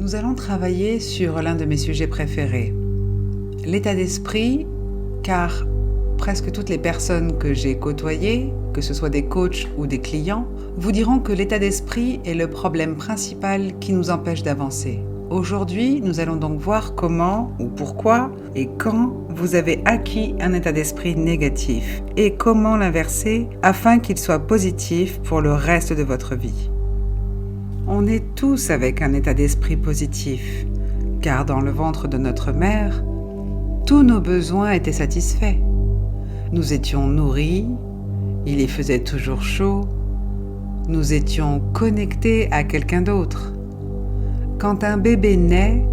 Nous allons travailler sur l'un de mes sujets préférés, l'état d'esprit, car presque toutes les personnes que j'ai côtoyées, que ce soit des coachs ou des clients, vous diront que l'état d'esprit est le problème principal qui nous empêche d'avancer. Aujourd'hui, nous allons donc voir comment ou pourquoi et quand vous avez acquis un état d'esprit négatif et comment l'inverser afin qu'il soit positif pour le reste de votre vie. On est tous avec un état d'esprit positif, car dans le ventre de notre mère, tous nos besoins étaient satisfaits. Nous étions nourris, il y faisait toujours chaud, nous étions connectés à quelqu'un d'autre. Quand un bébé naît,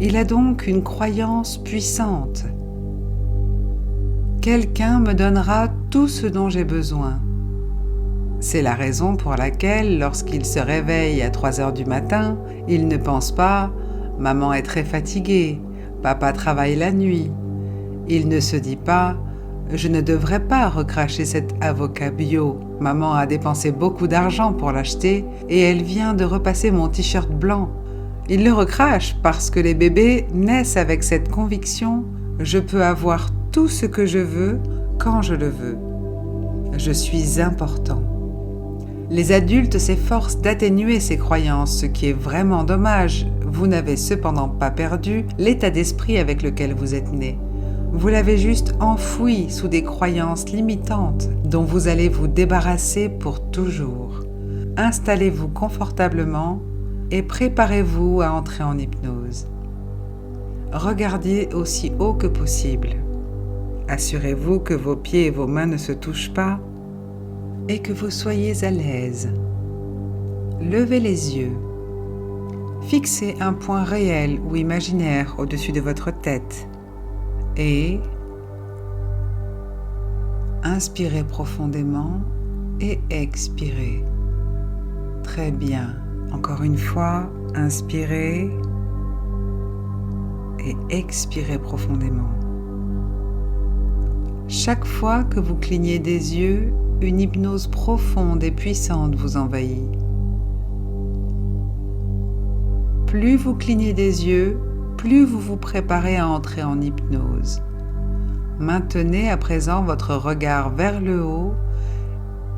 il a donc une croyance puissante. Quelqu'un me donnera tout ce dont j'ai besoin. C'est la raison pour laquelle, lorsqu'il se réveille à 3 heures du matin, il ne pense pas « Maman est très fatiguée, papa travaille la nuit ». Il ne se dit pas « Je ne devrais pas recracher cet avocat bio. Maman a dépensé beaucoup d'argent pour l'acheter et elle vient de repasser mon t-shirt blanc ». Il le recrache parce que les bébés naissent avec cette conviction « Je peux avoir tout ce que je veux quand je le veux. Je suis important ». Les adultes s'efforcent d'atténuer ces croyances, ce qui est vraiment dommage. Vous n'avez cependant pas perdu l'état d'esprit avec lequel vous êtes né. Vous l'avez juste enfoui sous des croyances limitantes dont vous allez vous débarrasser pour toujours. Installez-vous confortablement et préparez-vous à entrer en hypnose. Regardez aussi haut que possible. Assurez-vous que vos pieds et vos mains ne se touchent pas et que vous soyez à l'aise. Levez les yeux. Fixez un point réel ou imaginaire au-dessus de votre tête et inspirez profondément et expirez. Très bien. Encore une fois, inspirez et expirez profondément. Chaque fois que vous clignez des yeux, une hypnose profonde et puissante vous envahit. Plus vous clignez des yeux, plus vous vous préparez à entrer en hypnose. Maintenez à présent votre regard vers le haut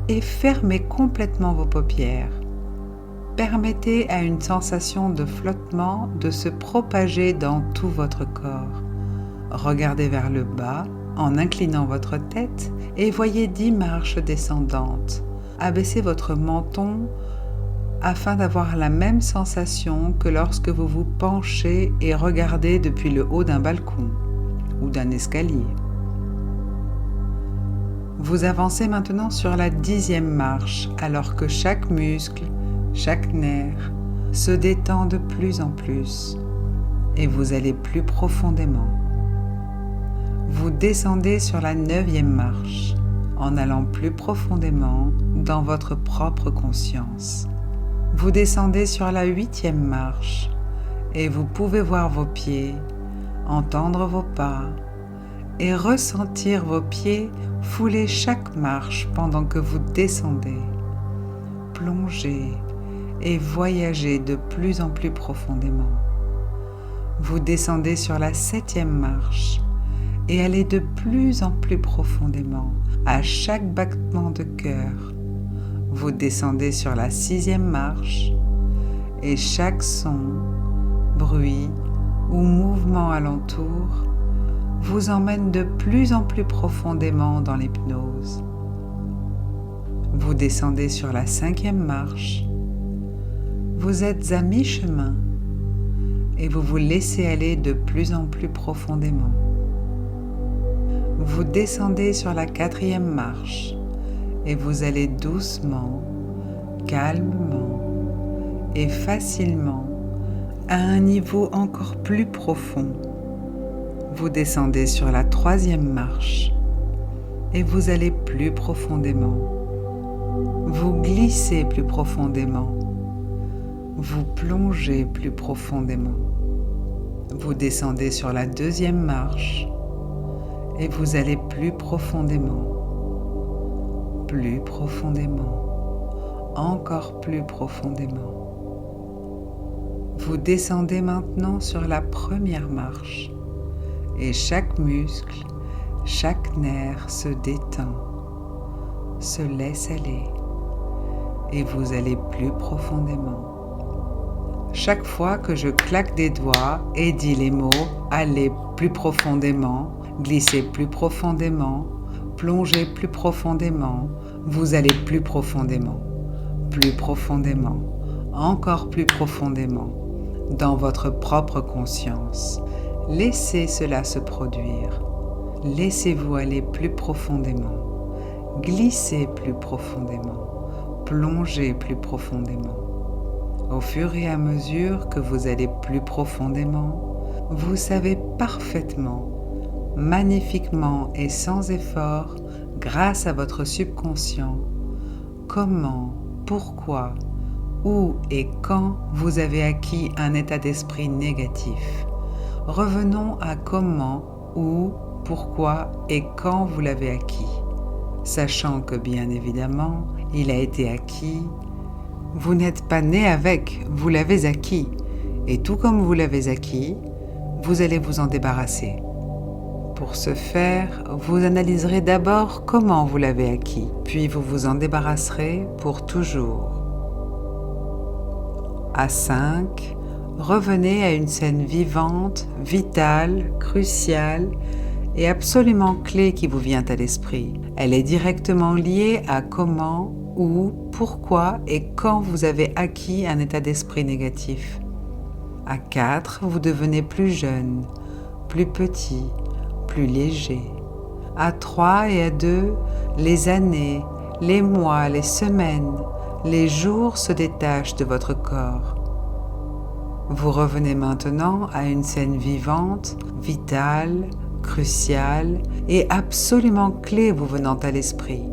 et fermez complètement vos paupières. Permettez à une sensation de flottement de se propager dans tout votre corps. Regardez vers le bas en inclinant votre tête et voyez 10 marches descendantes. Abaissez votre menton afin d'avoir la même sensation que lorsque vous vous penchez et regardez depuis le haut d'un balcon ou d'un escalier. Vous avancez maintenant sur la 10e marche alors que chaque muscle, chaque nerf se détend de plus en plus et vous allez plus profondément. Vous descendez sur la 9e marche en allant plus profondément dans votre propre conscience. Vous descendez sur la 8e marche et vous pouvez voir vos pieds, entendre vos pas et ressentir vos pieds fouler chaque marche pendant que vous descendez. Plongez et voyagez de plus en plus profondément. Vous descendez sur la 7e marche et allez de plus en plus profondément à chaque battement de cœur. Vous descendez sur la 6e marche et chaque son, bruit ou mouvement alentour vous emmène de plus en plus profondément dans l'hypnose. Vous descendez sur la 5e marche. Vous êtes à mi-chemin et vous vous laissez aller de plus en plus profondément. Vous descendez sur la 4e marche et vous allez doucement, calmement et facilement à un niveau encore plus profond. Vous descendez sur la 3e marche et vous allez plus profondément. Vous glissez plus profondément. Vous plongez plus profondément. Vous descendez sur la 2e marche et vous allez plus profondément, encore plus profondément. Vous descendez maintenant sur la première marche et chaque muscle, chaque nerf se détend, se laisse aller et vous allez plus profondément. Chaque fois que je claque des doigts et dis les mots « aller plus profondément », « glisser plus profondément », « plonger plus profondément », vous allez plus profondément, encore plus profondément, dans votre propre conscience. Laissez cela se produire. Laissez-vous aller plus profondément. Glissez plus profondément. Plongez plus profondément. Au fur et à mesure que vous allez plus profondément, vous savez parfaitement, magnifiquement et sans effort, grâce à votre subconscient, comment, pourquoi, où et quand vous avez acquis un état d'esprit négatif. Revenons à comment, où, pourquoi et quand vous l'avez acquis, sachant que bien évidemment, il a été acquis. Vous n'êtes pas né avec, vous l'avez acquis. Et tout comme vous l'avez acquis, vous allez vous en débarrasser. Pour ce faire, vous analyserez d'abord comment vous l'avez acquis, puis vous vous en débarrasserez pour toujours. À 5, revenez à une scène vivante, vitale, cruciale et absolument clé qui vous vient à l'esprit. Elle est directement liée à comment, où, pourquoi et quand vous avez acquis un état d'esprit négatif. À 4, vous devenez plus jeune, plus petit, plus léger. À 3 et à 2, les années, les mois, les semaines, les jours se détachent de votre corps. Vous revenez maintenant à une scène vivante, vitale, cruciale et absolument clé vous venant à l'esprit.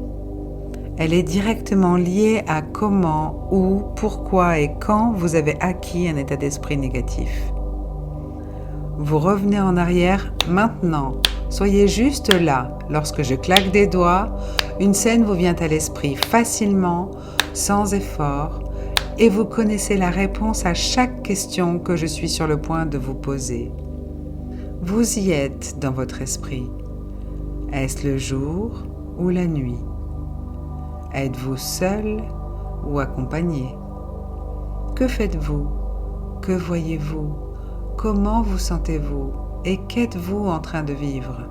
Elle est directement liée à comment, où, pourquoi et quand vous avez acquis un état d'esprit négatif. Vous revenez en arrière maintenant. Soyez juste là. Lorsque je claque des doigts, une scène vous vient à l'esprit facilement, sans effort, et vous connaissez la réponse à chaque question que je suis sur le point de vous poser. Vous y êtes dans votre esprit. Est-ce le jour ou la nuit? Êtes-vous seul ou accompagné? Que faites-vous? Que voyez-vous? Comment vous sentez-vous? Et qu'êtes-vous en train de vivre?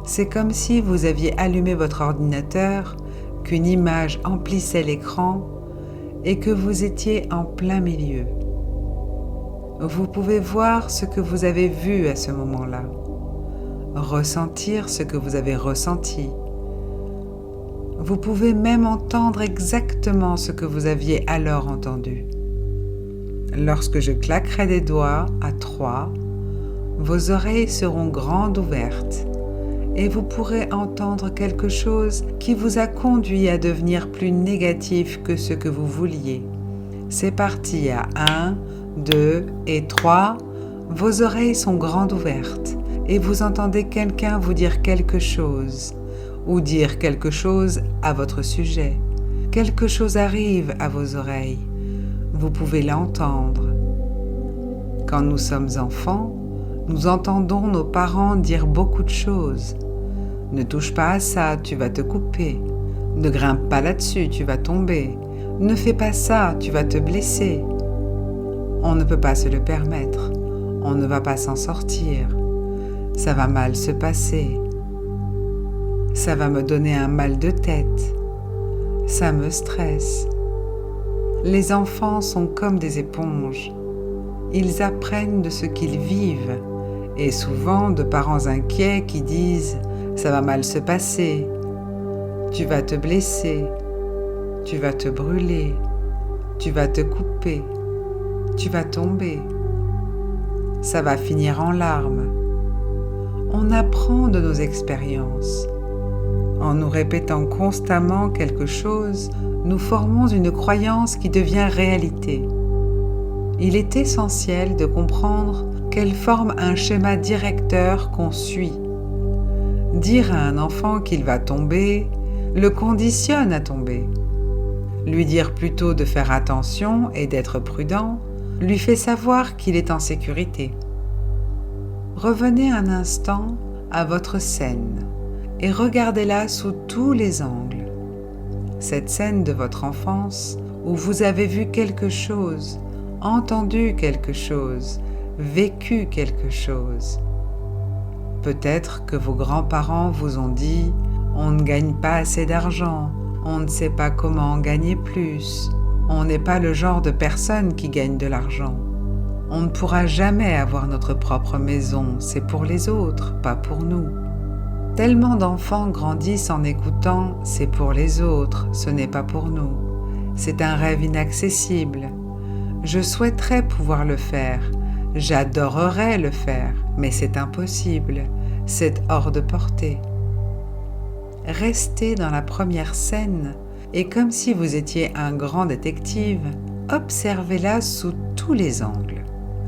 C'est comme si vous aviez allumé votre ordinateur, qu'une image emplissait l'écran et que vous étiez en plein milieu. Vous pouvez voir ce que vous avez vu à ce moment-là, ressentir ce que vous avez ressenti. Vous pouvez même entendre exactement ce que vous aviez alors entendu. Lorsque je claquerai des doigts à 3, vos oreilles seront grandes ouvertes et vous pourrez entendre quelque chose qui vous a conduit à devenir plus négatif que ce que vous vouliez. C'est parti à 1, 2 et 3. Vos oreilles sont grandes ouvertes et vous entendez quelqu'un vous dire quelque chose ou dire quelque chose à votre sujet. Quelque chose arrive à vos oreilles. Vous pouvez l'entendre. Quand nous sommes enfants, nous entendons nos parents dire beaucoup de choses. Ne touche pas à ça, tu vas te couper. Ne grimpe pas là-dessus, tu vas tomber. Ne fais pas ça, tu vas te blesser. On ne peut pas se le permettre. On ne va pas s'en sortir. Ça va mal se passer. Ça va me donner un mal de tête. Ça me stresse. Les enfants sont comme des éponges. Ils apprennent de ce qu'ils vivent et souvent de parents inquiets qui disent « ça va mal se passer, tu vas te blesser, tu vas te brûler, tu vas te couper, tu vas tomber, ça va finir en larmes ». On apprend de nos expériences. En nous répétant constamment quelque chose, nous formons une croyance qui devient réalité. Il est essentiel de comprendre qu'elle forme un schéma directeur qu'on suit. Dire à un enfant qu'il va tomber le conditionne à tomber. Lui dire plutôt de faire attention et d'être prudent lui fait savoir qu'il est en sécurité. Revenez un instant à votre scène et regardez-la sous tous les angles. Cette scène de votre enfance où vous avez vu quelque chose, entendu quelque chose, vécu quelque chose. Peut-être que vos grands-parents vous ont dit « on ne gagne pas assez d'argent, on ne sait pas comment en gagner plus, on n'est pas le genre de personne qui gagne de l'argent. On ne pourra jamais avoir notre propre maison, c'est pour les autres, pas pour nous. » Tellement d'enfants grandissent en écoutant « c'est pour les autres, ce n'est pas pour nous. C'est un rêve inaccessible. Je souhaiterais pouvoir le faire. J'adorerais le faire, mais c'est impossible. C'est hors de portée. » Restez dans la première scène et comme si vous étiez un grand détective, observez-la sous tous les angles,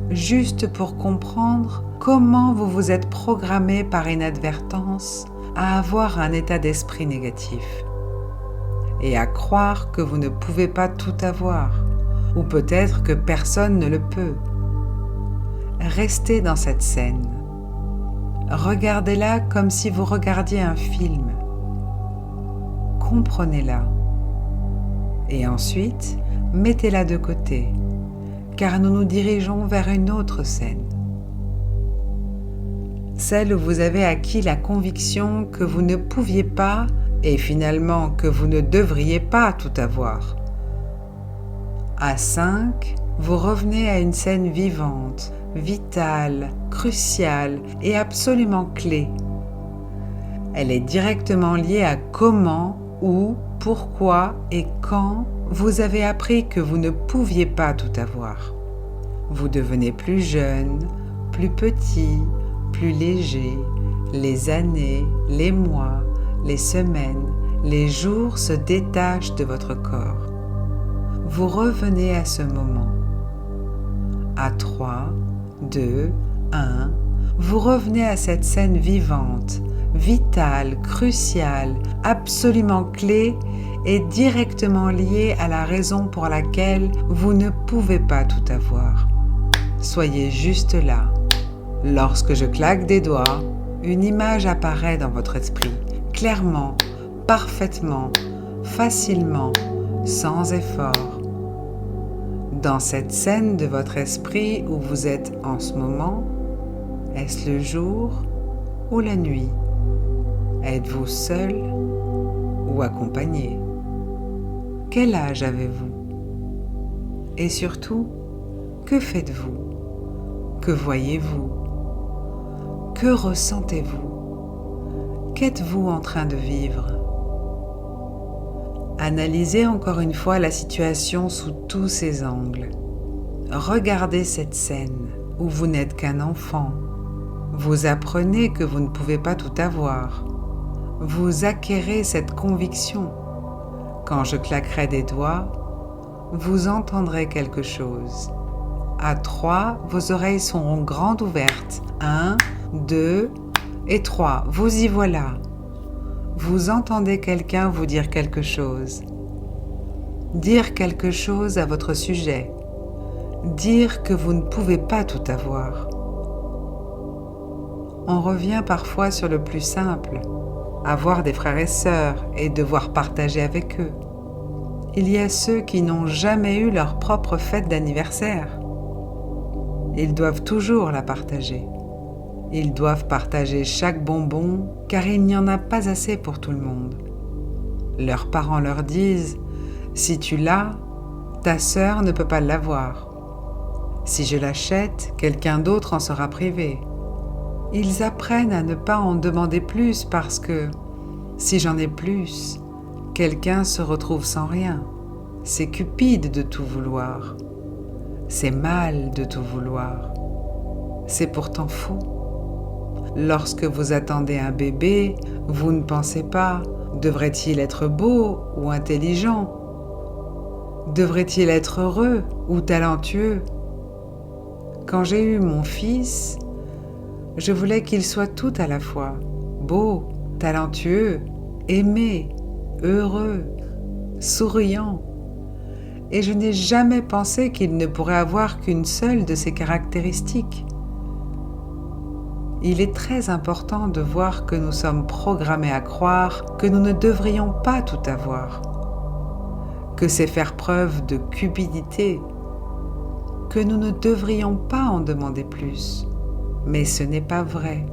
juste pour comprendre comment vous vous êtes programmé par inadvertance à avoir un état d'esprit négatif et à croire que vous ne pouvez pas tout avoir, ou peut-être que personne ne le peut. Restez dans cette scène. Regardez-la comme si vous regardiez un film. Comprenez-la. Et ensuite, mettez-la de côté, car nous nous dirigeons vers une autre scène. Celle où vous avez acquis la conviction que vous ne pouviez pas et finalement que vous ne devriez pas tout avoir. À 5, vous revenez à une scène vivante, vitale, cruciale et absolument clé. Elle est directement liée à comment, où, pourquoi et quand vous avez appris que vous ne pouviez pas tout avoir. Vous devenez plus jeune, plus petit, plus léger. Les années, les mois, les semaines, les jours se détachent de votre corps. Vous revenez à ce moment. À 3, 2, 1, vous revenez à cette scène vivante, vitale, cruciale, absolument clé et directement liée à la raison pour laquelle vous ne pouvez pas tout avoir. Soyez juste là. Lorsque je claque des doigts, une image apparaît dans votre esprit, clairement, parfaitement, facilement, sans effort. Dans cette scène de votre esprit où vous êtes en ce moment, est-ce le jour ou la nuit? Êtes-vous seul ou accompagné? Quel âge avez-vous? Et surtout, que faites-vous? Que voyez-vous? Que ressentez-vous? Qu'êtes-vous en train de vivre? Analysez encore une fois la situation sous tous ses angles. Regardez cette scène où vous n'êtes qu'un enfant. Vous apprenez que vous ne pouvez pas tout avoir. Vous acquérez cette conviction. Quand je claquerai des doigts, vous entendrez quelque chose. À 3, vos oreilles seront grandes ouvertes. 1, 2 et 3. Vous y voilà. Vous entendez quelqu'un vous dire quelque chose. Dire quelque chose à votre sujet. Dire que vous ne pouvez pas tout avoir. On revient parfois sur le plus simple, avoir des frères et sœurs et devoir partager avec eux. Il y a ceux qui n'ont jamais eu leur propre fête d'anniversaire. Ils doivent toujours la partager. Ils doivent partager chaque bonbon car il n'y en a pas assez pour tout le monde. Leurs parents leur disent « Si tu l'as, ta sœur ne peut pas l'avoir. Si je l'achète, quelqu'un d'autre en sera privé. » Ils apprennent à ne pas en demander plus parce que si j'en ai plus, quelqu'un se retrouve sans rien. C'est cupide de tout vouloir. C'est mal de tout vouloir. C'est pourtant faux. Lorsque vous attendez un bébé, vous ne pensez pas « devrait-il être beau ou intelligent ? Devrait-il être heureux ou talentueux ?» Quand j'ai eu mon fils, je voulais qu'il soit tout à la fois, beau, talentueux, aimé, heureux, souriant. et je n'ai jamais pensé qu'il ne pourrait avoir qu'une seule de ces caractéristiques. Il est très important de voir que nous sommes programmés à croire que nous ne devrions pas tout avoir, que c'est faire preuve de cupidité, que nous ne devrions pas en demander plus. Mais ce n'est pas vrai.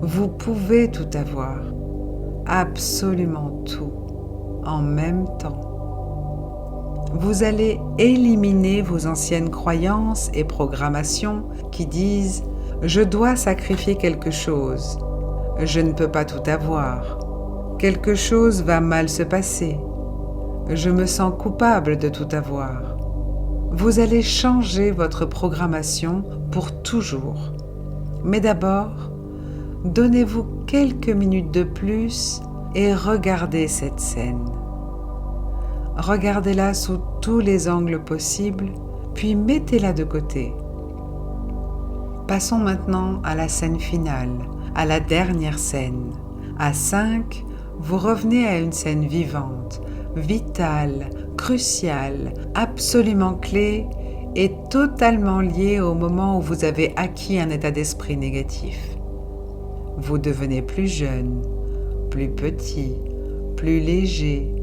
Vous pouvez tout avoir, absolument tout, en même temps. Vous allez éliminer vos anciennes croyances et programmations qui disent « Je dois sacrifier quelque chose, je ne peux pas tout avoir, quelque chose va mal se passer, je me sens coupable de tout avoir ». Vous allez changer votre programmation pour toujours. Mais d'abord, donnez-vous quelques minutes de plus et regardez cette scène. Regardez-la sous tous les angles possibles, puis mettez-la de côté. Passons maintenant à la scène finale, à la dernière scène. À 5, vous revenez à une scène vivante, vitale, cruciale, absolument clé et totalement liée au moment où vous avez acquis un état d'esprit négatif. Vous devenez plus jeune, plus petit, plus léger.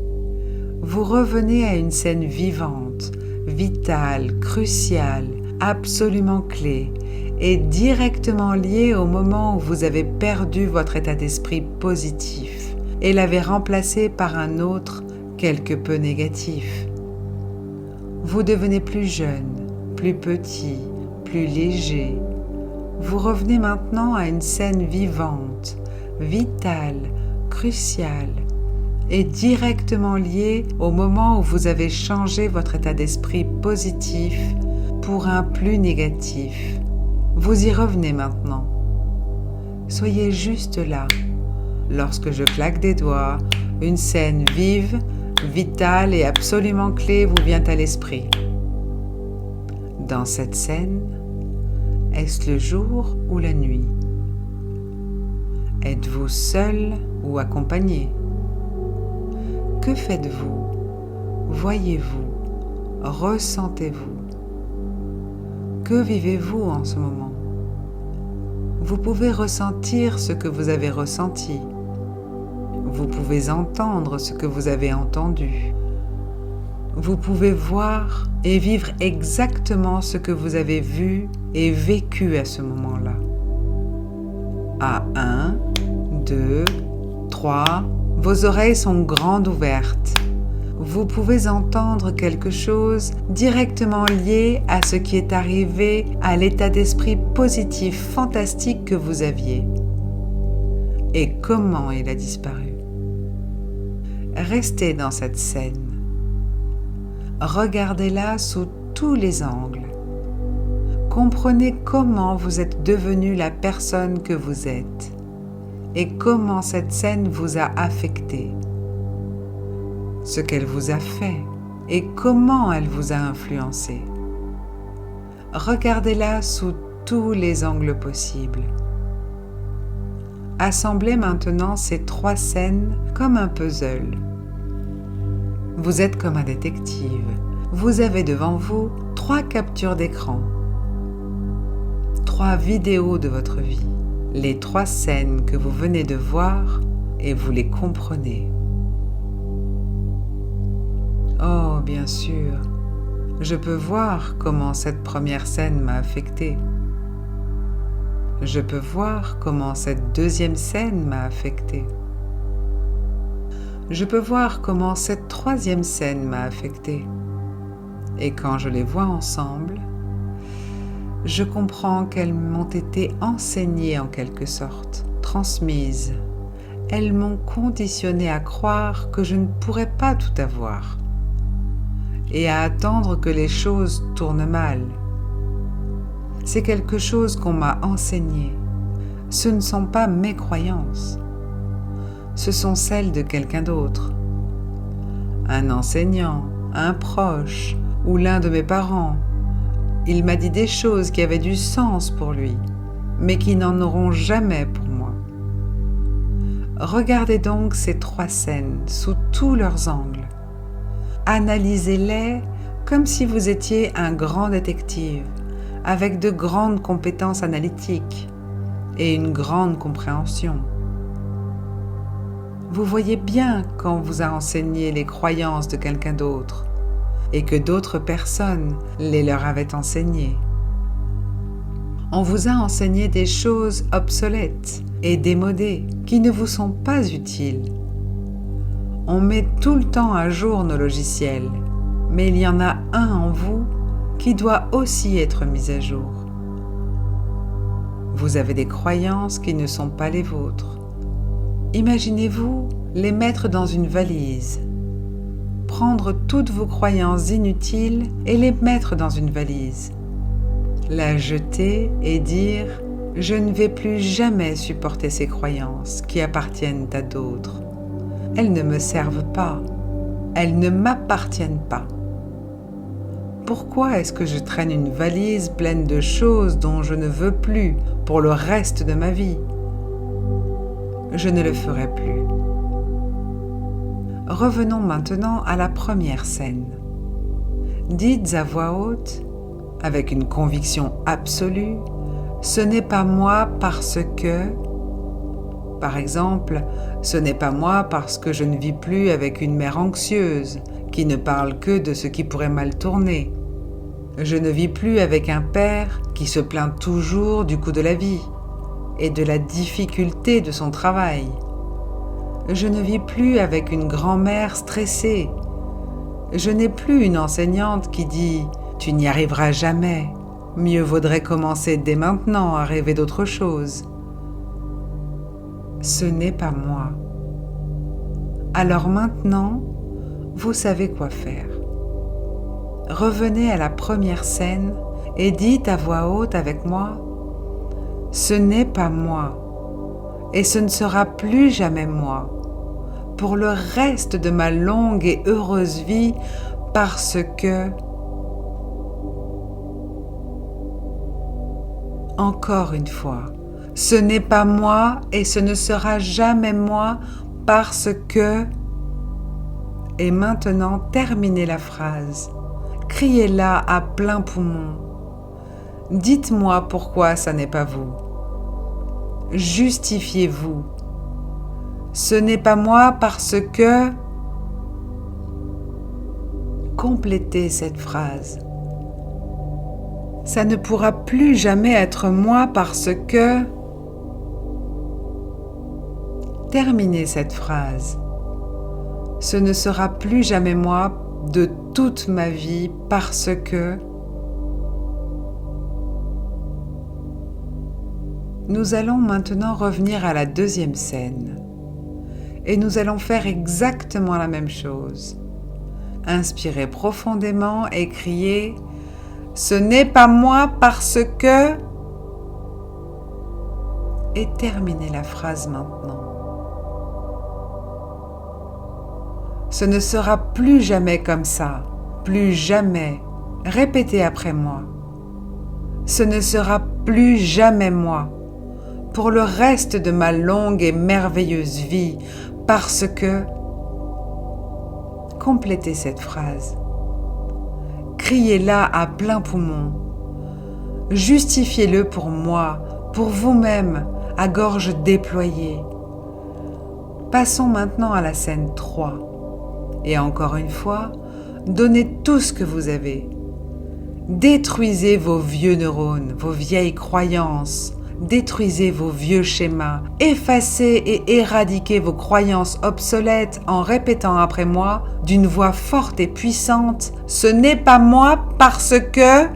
Vous revenez à une scène vivante, vitale, cruciale, absolument clé et directement liée au moment où vous avez perdu votre état d'esprit positif et l'avez remplacé par un autre quelque peu négatif. Vous devenez plus jeune, plus petit, plus léger. Vous revenez maintenant à une scène vivante, vitale, cruciale et directement liée au moment où vous avez changé votre état d'esprit positif pour un plus négatif. Vous y revenez maintenant. Soyez juste là. Lorsque je claque des doigts, une scène vive, vitale et absolument clé vous vient à l'esprit. Dans cette scène, est-ce le jour ou la nuit? Êtes-vous seul ou accompagné? Que faites-vous? Voyez-vous? Ressentez-vous? Que vivez-vous en ce moment? Vous pouvez ressentir ce que vous avez ressenti. Vous pouvez entendre ce que vous avez entendu. Vous pouvez voir et vivre exactement ce que vous avez vu et vécu à ce moment-là. À 1, 2, 3, vos oreilles sont grandes ouvertes. Vous pouvez entendre quelque chose directement lié à ce qui est arrivé, à l'état d'esprit positif, fantastique que vous aviez. Et comment il a disparu. Restez dans cette scène. Regardez-la sous tous les angles. Comprenez comment vous êtes devenu la personne que vous êtes et comment cette scène vous a affecté, ce qu'elle vous a fait et comment elle vous a influencé. Regardez-la sous tous les angles possibles. Assemblez maintenant ces 3 scènes comme un puzzle. Vous êtes comme un détective. Vous avez devant vous 3 captures d'écran, 3 vidéos de votre vie, les 3 scènes que vous venez de voir et vous les comprenez. Oh, bien sûr, je peux voir comment cette première scène m'a affecté. Je peux voir comment cette deuxième scène m'a affecté. Je peux voir comment cette troisième scène m'a affecté. Et quand je les vois ensemble, je comprends qu'elles m'ont été enseignées en quelque sorte, transmises. Elles m'ont conditionné à croire que je ne pourrais pas tout avoir et à attendre que les choses tournent mal. C'est quelque chose qu'on m'a enseigné. Ce ne sont pas mes croyances. Ce sont celles de quelqu'un d'autre. Un enseignant, un proche ou l'un de mes parents. Il m'a dit des choses qui avaient du sens pour lui, mais qui n'en auront jamais pour moi. Regardez donc ces 3 scènes sous tous leurs angles. Analysez-les comme si vous étiez un grand détective avec de grandes compétences analytiques et une grande compréhension. Vous voyez bien quand on vous a enseigné les croyances de quelqu'un d'autre et que d'autres personnes les leur avaient enseignées. On vous a enseigné des choses obsolètes et démodées qui ne vous sont pas utiles. On met tout le temps à jour nos logiciels, mais il y en a un en vous qui doit aussi être mis à jour. Vous avez des croyances qui ne sont pas les vôtres. Imaginez-vous les mettre dans une valise, prendre toutes vos croyances inutiles et les mettre dans une valise, la jeter et dire « Je ne vais plus jamais supporter ces croyances qui appartiennent à d'autres. Elles ne me servent pas, elles ne m'appartiennent pas. Pourquoi est-ce que je traîne une valise pleine de choses dont je ne veux plus pour le reste de ma vie ? Je ne le ferai plus. » Revenons maintenant à la première scène. Dites à voix haute, avec une conviction absolue, « Ce n'est pas moi parce que… » Par exemple, « Ce n'est pas moi parce que je ne vis plus avec une mère anxieuse qui ne parle que de ce qui pourrait mal tourner. Je ne vis plus avec un père qui se plaint toujours du coût de la vie et de la difficulté de son travail. Je ne vis plus avec une grand-mère stressée. Je n'ai plus une enseignante qui dit « Tu n'y arriveras jamais, mieux vaudrait commencer dès maintenant à rêver d'autre chose. » Ce n'est pas moi. Alors maintenant, vous savez quoi faire. Revenez à la première scène et dites à voix haute avec moi « Ce n'est pas moi et ce ne sera plus jamais moi pour le reste de ma longue et heureuse vie parce que… » Encore une fois, ce n'est pas moi et ce ne sera jamais moi parce que… Et maintenant, terminez la phrase. Criez-la à plein poumon. Dites-moi pourquoi ça n'est pas vous. Justifiez-vous. Ce n'est pas moi parce que… Complétez cette phrase. Ça ne pourra plus jamais être moi parce que… Terminez cette phrase. Ce ne sera plus jamais moi de toute ma vie parce que… Nous allons maintenant revenir à la deuxième scène et nous allons faire exactement la même chose. Inspirez profondément et criez « Ce n'est pas moi parce que… » et terminez la phrase maintenant. Ce ne sera plus jamais comme ça, plus jamais. Répétez après moi. Ce ne sera plus jamais moi, pour le reste de ma longue et merveilleuse vie, parce que… Complétez cette phrase. Criez-la à plein poumon. Justifiez-le pour moi, pour vous-même, à gorge déployée. Passons maintenant à la scène 3. Et encore une fois, donnez tout ce que vous avez. Détruisez vos vieux neurones, vos vieilles croyances. Détruisez vos vieux schémas. Effacez et éradiquez vos croyances obsolètes en répétant après moi d'une voix forte et puissante « Ce n'est pas moi parce que… »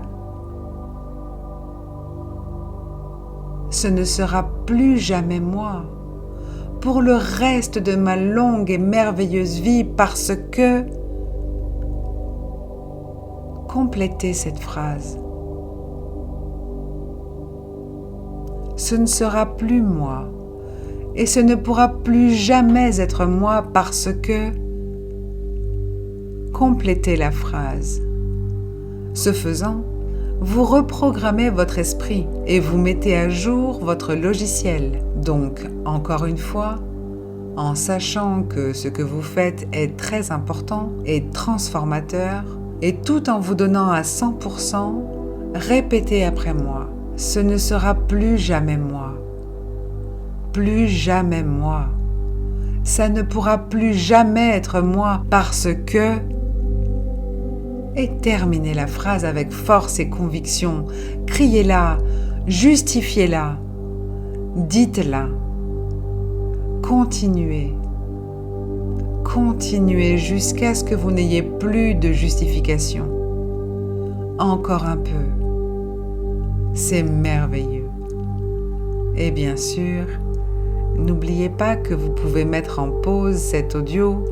Ce ne sera plus jamais moi pour le reste de ma longue et merveilleuse vie parce que… Complétez cette phrase. Ce ne sera plus moi et ce ne pourra plus jamais être moi parce que… Complétez la phrase. Ce faisant, vous reprogrammez votre esprit et vous mettez à jour votre logiciel. Donc, encore une fois, en sachant que ce que vous faites est très important et transformateur, Et tout en vous donnant à 100%, répétez après moi. Ce ne sera plus jamais moi. Plus jamais moi. Ça ne pourra plus jamais être moi parce que... Et terminez la phrase avec force et conviction. Criez-la, justifiez-la, dites-la. Continuez. Continuez jusqu'à ce que vous n'ayez plus de justification. Encore un peu. C'est merveilleux. Et bien sûr, n'oubliez pas que vous pouvez mettre en pause cet audio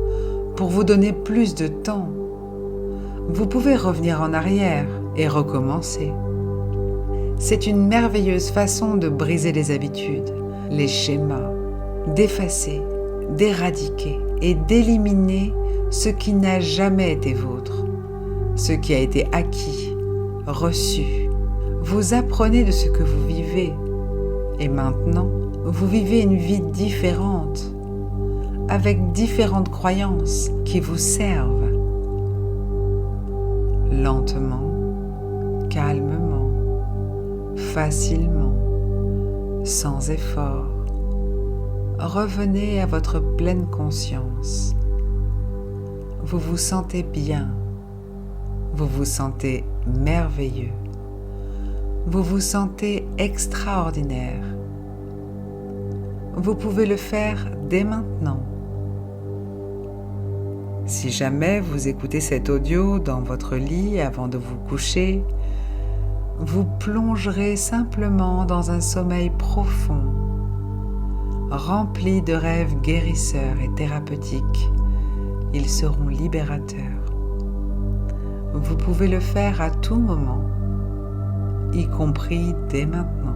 pour vous donner plus de temps. Vous pouvez revenir en arrière et recommencer. C'est une merveilleuse façon de briser les habitudes, les schémas, d'effacer, d'éradiquer et d'éliminer ce qui n'a jamais été vôtre, ce qui a été acquis, reçu. Vous apprenez de ce que vous vivez et maintenant, vous vivez une vie différente, avec différentes croyances qui vous servent. Lentement, calmement, facilement, sans effort, revenez à votre pleine conscience. Vous vous sentez bien, vous vous sentez merveilleux, vous vous sentez extraordinaire. Vous pouvez le faire dès maintenant. Si jamais vous écoutez cet audio dans votre lit avant de vous coucher, vous plongerez simplement dans un sommeil profond, rempli de rêves guérisseurs et thérapeutiques. Ils seront libérateurs. Vous pouvez le faire à tout moment, y compris dès maintenant.